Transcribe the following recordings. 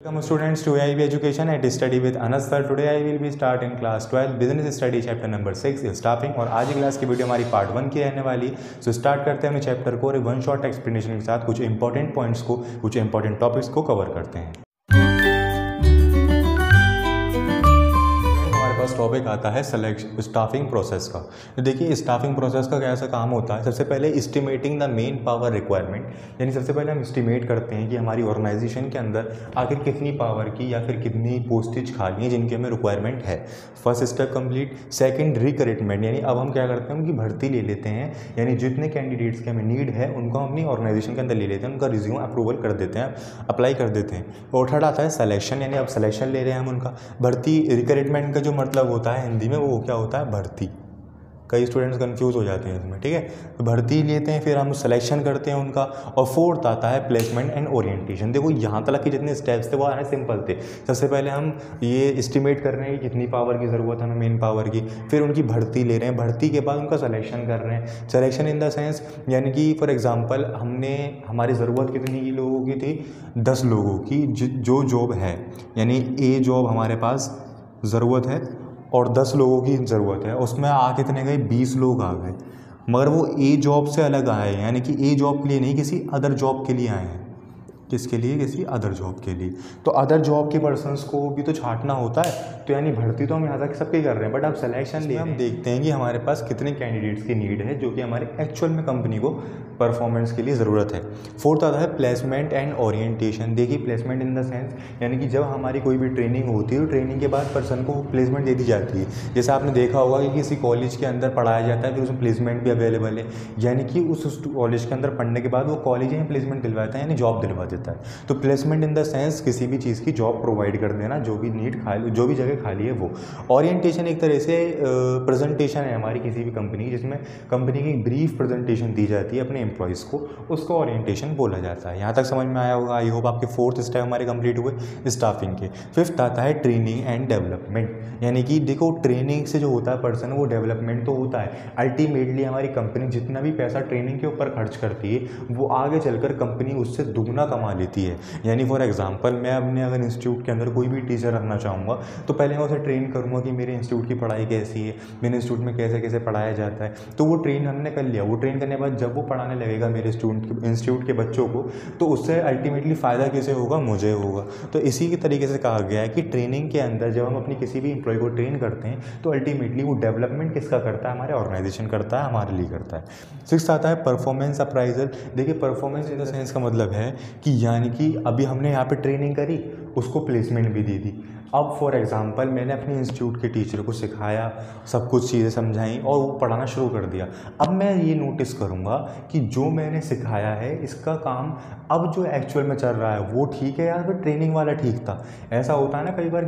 Welcome students to AIB Education at Study with Anas sir. Today I will be start in class 12 Business Study chapter number 6 Staffing और आज की class की video हमारी part 1 की रहने वाली। So start करते हैं अपने चैप्टर को और वन शॉट एक्सप्लेनेशन के साथ कुछ इंपॉर्टेंट पॉइंट्स को कुछ इंपॉर्टेंट टॉपिक्स को कवर करते हैं। टॉपिक आता है स्टाफिंग प्रोसेस का। तो देखिए स्टाफिंग प्रोसेस का कैसा काम होता है। सबसे पहले estimating the main power requirement, यानी सबसे पहले हम एस्टिमेट करते हैं कि हमारी ऑर्गेनाइजेशन के अंदर आखिर कितनी पावर की या फिर कितनी पोस्टेज खाली है जिनकी हमें रिक्वायरमेंट है। First step complete. Second recruitment, यानी अब हम क्या करते हैं उनकी भर्ती ले लेते हैं, यानी जितने कैंडिडेट्स की हमें नीड है उनको हम अपनी ऑर्गेनाइजेशन के अंदर ले लेते हैं, उनका रिज्यूम अप्रूवल कर देते हैं, अप्लाई कर देते हैं। और थर्ड आता है सिलेक्शन, यानी अब सिलेक्शन ले रहे हैं हम उनका। भर्ती रिक्रूटमेंट का जो मतलब होता है हिंदी में वो क्या होता है, भर्ती। कई स्टूडेंट्स कंफ्यूज हो जाते हैं इसमें, ठीक है। तो भर्ती लेते हैं, फिर हम सिलेक्शन करते हैं उनका, और फोर्थ आता है प्लेसमेंट एंड ओरिएंटेशन। देखो यहाँ तक के जितने स्टेप्स थे वो आने सिंपल थे। सबसे पहले हम ये एस्टिमेट कर रहे हैं कि कितनी पावर की ज़रूरत है हमें, मेन पावर की। फिर उनकी भर्ती ले रहे हैं, भर्ती के बाद उनका सिलेक्शन कर रहे हैं। सिलेक्शन इन द सेंस यानी कि फॉर एग्जाम्पल हमने हमारी ज़रूरत कितनी की लोगों की थी, 10 लोगों की जो जॉब है, यानी ए जॉब हमारे पास ज़रूरत है और 10 लोगों की ज़रूरत है। उसमें आ कितने गए, 20 लोग आ गए, मगर वो ए जॉब से अलग आए हैं, यानी कि ए जॉब के लिए नहीं, किसी अदर जॉब के लिए आए हैं। किसके लिए, किसी अदर जॉब के लिए। तो अदर जॉब के पर्सनस को भी तो छांटना होता है, तो यानी भर्ती तो हम यहाँ तक सबके कर रहे हैं, बट अब सिलेक्शन लिए हम देखते हैं कि हमारे पास कितने कैंडिडेट्स की नीड है जो कि हमारे एक्चुअल में कंपनी को परफॉर्मेंस के लिए ज़रूरत है। फोर्थ आता है प्लेसमेंट एंड ओरिएंटेशन। देखिए प्लेसमेंट इन द सेंस यानी कि जब हमारी कोई भी ट्रेनिंग होती है तो ट्रेनिंग के बाद पर्सन को प्लेसमेंट दे दी जाती है। जैसे आपने देखा होगा कि किसी कॉलेज के अंदर पढ़ाया जाता है फिर उसमें प्लेसमेंट भी अवेलेबल है, यानी कि उस कॉलेज के अंदर पढ़ने के बाद वो कॉलेज ही प्लेसमेंट दिलवाता है, यानी जॉब दिलवा देता है। तो प्लेसमेंट इन द सेंस किसी भी चीज़ की जॉब प्रोवाइड कर देना, जो भी नीड खाली, जो भी जगह खाली है वो। ओरिएंटेशन एक तरह से प्रेजेंटेशन है हमारी किसी भी कंपनी, जिसमें कंपनी की ब्रीफ प्रेजेंटेशन दी जाती है अपने एम्प्लॉयज़ को, उसको ओरिएंटेशन बोला जाता है। यहाँ तक समझ में आया होगा। आई होप आपके फोर्थ स्टेप हमारे कंप्लीट हुए स्टाफिंग के। फिफ्थ आता है ट्रेनिंग एंड डेवलपमेंट, यानी कि देखो ट्रेनिंग से जो होता है पर्सन वो डेवलपमेंट तो होता है। अल्टीमेटली हमारी कंपनी जितना भी पैसा ट्रेनिंग के ऊपर खर्च करती है वो आगे चलकर कंपनी उससे दुगना कमा लेती है। यानी फॉर एग्जांपल मैं अपने अगर इंस्टीट्यूट के अंदर कोई भी टीचर रखना चाहूँगा तो पहले मैं उसे ट्रेन करूँगा कि मेरे इंस्टीट्यूट की पढ़ाई कैसी है, मेरे इंस्टीट्यूट में कैसे कैसे पढ़ाया जाता है। तो वो ट्रेन हमने कर लिया, वो ट्रेन करने के बाद जब वो पढ़ाने लगेगा मेरे इंस्टीट्यूट के बच्चों को, तो उससे अल्टीमेटली फ़ायदा किसे होगा, मुझे होगा। तो इसी के तरीके से कहा गया है कि ट्रेनिंग के अंदर जब हम अपनी किसी भी एम्प्लॉय को ट्रेन करते हैं तो अल्टीमेटली वो डेवलपमेंट किसका करता है, हमारे ऑर्गेनाइजेशन करता है, हमारे लिए करता है। सिक्स्थ आता है परफॉर्मेंस अप्राइजल। देखिए परफॉर्मेंस इन द सेंस का मतलब है कि यानी कि अभी हमने यहाँ पे ट्रेनिंग करी, उसको प्लेसमेंट भी दे दी। अब फॉर एग्जांपल मैंने अपने इंस्टीट्यूट के टीचर को सिखाया, सब कुछ चीज़ें समझाई और वो पढ़ाना शुरू कर दिया। अब मैं ये नोटिस करूँगा कि जो मैंने सिखाया है इसका काम अब जो एक्चुअल में चल रहा है वो ठीक है या फिर ट्रेनिंग वाला ठीक था। ऐसा होता है ना कई बार,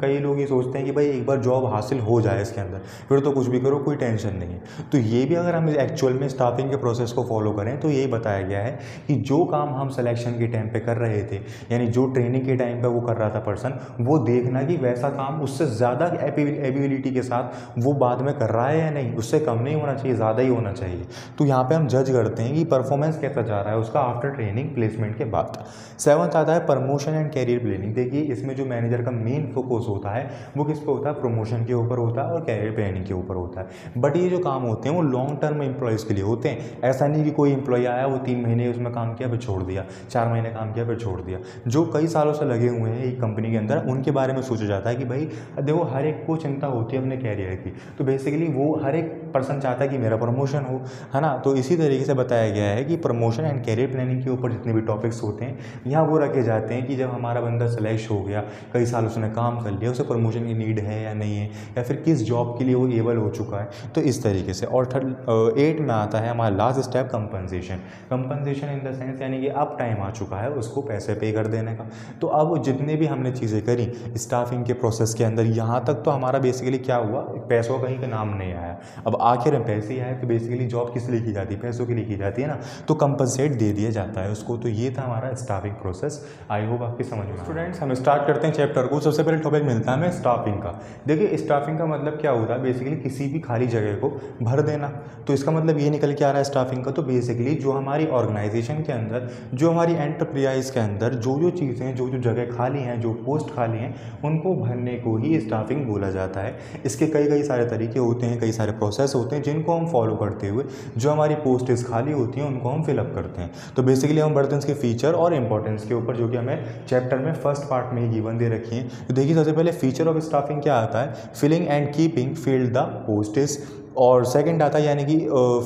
कई लोग ये सोचते हैं कि भाई एक बार जॉब हासिल हो जाए इसके अंदर फिर तो कुछ भी करो, कोई टेंशन नहीं है। तो ये भी अगर हम एक्चुअल में स्टाफिंग के प्रोसेस को फॉलो करें तो यही बताया गया है कि जो काम हम सिलेक्शन के टाइम पे कर रहे थे, यानी जो ट्रेनिंग के टाइम पे वो कर रहा था पर्सन, वो देखना कि वैसा काम उससे ज़्यादा एबिलिटी के साथ वो बाद में कर रहा है या नहीं, उससे कम नहीं होना चाहिए, ज़्यादा ही होना चाहिए। तो यहाँ पे हम जज करते हैं कि परफॉर्मेंस कैसा जा रहा है उसका आफ्टर ट्रेनिंग प्लेसमेंट के बाद। सेवंथ आता है प्रमोशन एंड कैरियर प्लानिंग। देखिए इसमें जो मैनेजर का मेन फोकस होता है वो किस पे होता है, प्रमोशन के ऊपर होता है और कैरियर प्लानिंग के ऊपर होता है। बट ये जो काम होते हैं वो लॉन्ग टर्म एम्प्लॉयज़ के लिए होते हैं। ऐसा नहीं कि कोई एम्प्लॉय आया वो 3 महीने उसमें काम किया फिर छोड़ दिया, 4 महीने काम किया फिर छोड़ दिया। जो कई सालों से लगे हुए हैं एक कंपनी के अंदर उनके बारे में सोचा जाता है कि भाई देखो हर एक को चिंता होती है अपने कैरियर की, तो बेसिकली वो हर एक पर्सन चाहता है कि मेरा प्रमोशन हो, है ना। तो इसी तरीके से बताया गया है कि प्रमोशन एंड कैरियर प्लानिंग के ऊपर जितने भी टॉपिक्स होते हैं यहाँ वो रखे जाते हैं कि जब हमारा बंदा सेलेक्ट हो गया, कई साल उसने काम कर लिया, उसे प्रमोशन की नीड है या नहीं है, या फिर किस जॉब के लिए वो एबल हो चुका है, तो इस तरीके से। और 8 में आता है हमारा last step compensation. Compensation in the sense यानी कि अब टाइम आ चुका है उसको पैसे पे कर देने का। तो अब जितने भी हमने चीज़ें करी स्टाफिंग के प्रोसेस के अंदर यहाँ तक तो हमारा बेसिकली क्या हुआ, पैसों कहीं का नाम नहीं आया। अब आखिर में पैसे आए तो बेसिकली जॉब किस लिए की जाती है, पैसों के लिए की जाती है ना, तो कंपनसेट दे दिया जाता है उसको। तो ये था हमारा स्टाफिंग प्रोसेस। आई होप आपकी समझ में। स्टूडेंट्स हम स्टार्ट करते हैं चैप्टर को। सबसे पहले टॉपिक मिलता है हमें स्टाफिंग का। देखिए स्टाफिंग का मतलब क्या होता है, बेसिकली किसी भी खाली जगह को भर देना। तो इसका मतलब ये निकल के आ रहा है स्टाफिंग का, तो बेसिकली जो हमारी ऑर्गेनाइजेशन के अंदर, जो हमारी एंटरप्राइज के अंदर जो चीज़ें, जो जगह खाली हैं, जो पोस्ट खाली हैं, उनको भरने को ही स्टाफिंग बोला जाता है। इसके कई सारे तरीके होते हैं, कई सारे प्रोसेस होते हैं जिनको हम फॉलो करते हुए जो हमारी पोस्टेज खाली होती हैं उनको हम फिलअप करते हैं। तो बेसिकली हम बढ़ते हैं इसके फीचर और इंपॉर्टेंस के ऊपर, जो कि हमें चैप्टर में फर्स्ट पार्ट में ही गिवन दे रखी है। तो देखिए सबसे पहले फीचर ऑफ स्टाफिंग क्या आता है, filling and keeping field the postage, और सेकंड आता है यानी कि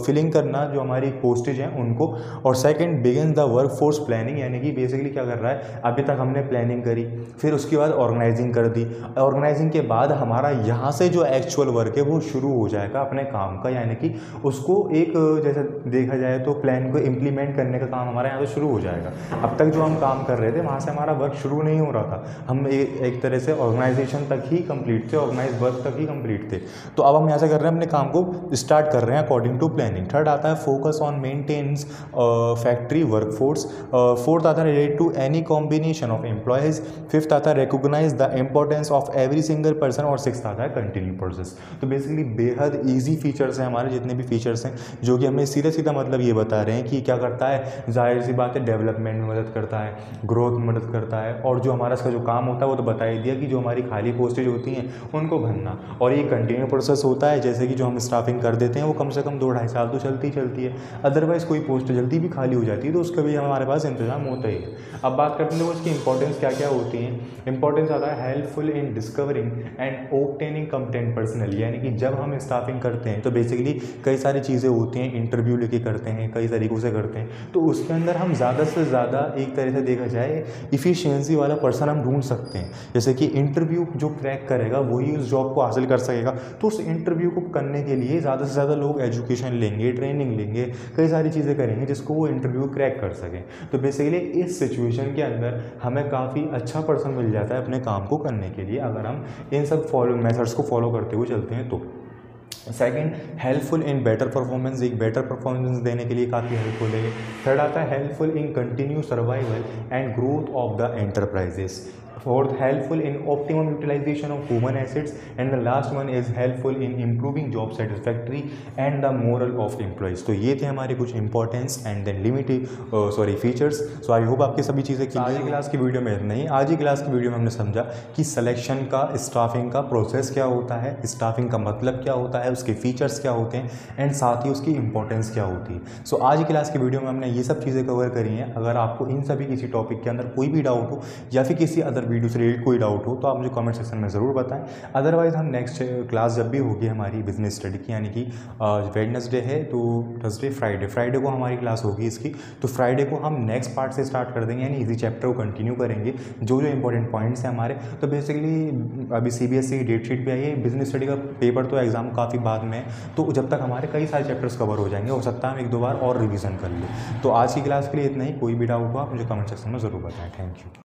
फिलिंग करना जो हमारी पोस्टेज हैं उनको, और second begin the work force planning, यानी कि बेसिकली क्या कर रहा है, अभी तक हमने प्लानिंग करी, फिर उसके बाद ऑर्गेनाइजिंग कर दी, ऑर्गेनाइजिंग के बाद हमारा यहाँ से जो एक्चुअल वर्क है वो शुरू हो जाएगा अपने काम का, यानी कि उसको एक जैसे देखा जाए तो प्लान को इम्प्लीमेंट करने का काम हमारा यहाँ से शुरू हो जाएगा। अब तक जो हम काम कर रहे थे वहाँ से हमारा वर्क शुरू नहीं हो रहा था, हम एक तरह से ऑर्गेनाइजेशन तक ही कंप्लीट थे, ऑर्गेनाइज वर्क तक ही कंप्लीट थे। तो अब हम यहाँ से कर रहे हैं अपने काम को स्टार्ट कर रहे हैं अकॉर्डिंग टू प्लानिंग। थर्ड आता है focus on maintenance factory workforce. Fourth आता है related to any combination of employees. Fifth आता है recognise the importance of every single person, और सिक्स्थ आता है कंटिन्यू प्रोसेस। तो बेसिकली बेहद ईजी फीचर्स हैं हमारे जितने भी फीचर्स हैं, जो कि हमें सीधा मतलब ये बता रहे हैं कि क्या करता है, जाहिर सी बात है डेवलपमेंट में मदद करता है, ग्रोथ में मदद करता है, और जो हमारा इसका जो काम होता है वो तो बता ही दिया कि जो हमारी खाली पोस्टेज होती हैं उनको भरना, और ये कंटिन्यू प्रोसेस होता है। जैसे कि जो हम स्टाफिंग कर देते हैं वो कम से कम 2-2.5 साल तो चलती है, अदरवाइज़ कोई पोस्ट जल्दी भी खाली हो जाती है तो उसका भी हमारे पास इंतजाम होता ही है। अब बात करते हैं उसकी इंपॉर्टेंस क्या क्या होती हैं। इंपॉर्टेंस आता है helpful in discovering and obtaining competent personal, यानी कि जब हम स्टाफिंग करते हैं तो बेसिकली कई सारी चीज़ें होती हैं, इंटरव्यू लेके करते हैं, कई तरीक़ों से करते हैं, तो उसके अंदर हम ज़्यादा से ज़्यादा एक तरह से देखा जाए इफ़िशियंसी वाला पर्सन हम ढूंढ सकते हैं। जैसे कि इंटरव्यू जो क्रैक करेगा वही उस जॉब को हासिल कर सकेगा, तो उस इंटरव्यू को करने के लिए ज़्यादा से ज़्यादा लोग एजुकेशन लेंगे, ट्रेनिंग लेंगे, कई सारी चीज़ें करेंगे जिसको वो इंटरव्यू क्रैक कर सकें। तो बेसिकली इस सिचुएशन के अंदर हमें काफ़ी अच्छा पर्सन मिल जाता है अपने काम को करने के लिए, अगर हम इन सब मेथड्स को फॉलो करते हुए चलते हैं तो। Second helpful in better performance, एक बेटर परफॉर्मेंस देने के लिए काफ़ी हेल्पफुल है। थर्ड आता है helpful in continue survival and growth of the enterprises. Fourth helpful in optimum utilisation of human assets, and the last one is helpful in improving job satisfactory and the moral of employees. तो ये थे हमारे कुछ importance and then limited features. So I hope आपकी सभी चीज़ें आज ही class की वीडियो में नहीं, आज ही क्लास की वीडियो में हमने समझा कि सिलेक्शन का, स्टाफिंग का प्रोसेस क्या होता है, स्टाफिंग का मतलब क्या होता है, उसके फीचर्स क्या होते हैं, एंड साथ ही उसकी इंपॉर्टेंस क्या होती है। सो आज की क्लास की वीडियो में हमने ये सब चीज़ें कवर करी हैं। अगर आपको इन सभी किसी टॉपिक के अंदर कोई भी डाउट हो या फिर किसी अदर वीडियो से रिलेटेड कोई डाउट हो तो आप मुझे कमेंट सेक्शन में ज़रूर बताएं। अदरवाइज़ हम नेक्स्ट क्लास जब भी होगी हमारी बिजनेस स्टडी की, यानी कि वेडनेसडे है तो थर्सडे फ्राइडे को हमारी क्लास होगी इसकी, तो फ्राइडे को हम नेक्स्ट पार्ट से स्टार्ट कर देंगे, यानी इसी चैप्टर को कंटिन्यू करेंगे जो इंपॉर्टेंट पॉइंट्स हैं हमारे। तो बेसिकली अभी CBSE की डेट शीट भी आई है, बिजनेस स्टडी का पेपर तो एग्जाम काफ़ी बाद में है, तो जब तक हमारे कई सारे चैप्टर्स कवर हो जाएंगे, हो सकता है हम 1-2 बार और रिवीजन कर लें। तो आज की क्लास के लिए इतना ही। कोई भी डाउट हो आप मुझे कमेंट सेक्शन में ज़रूर बताएं। Thank you.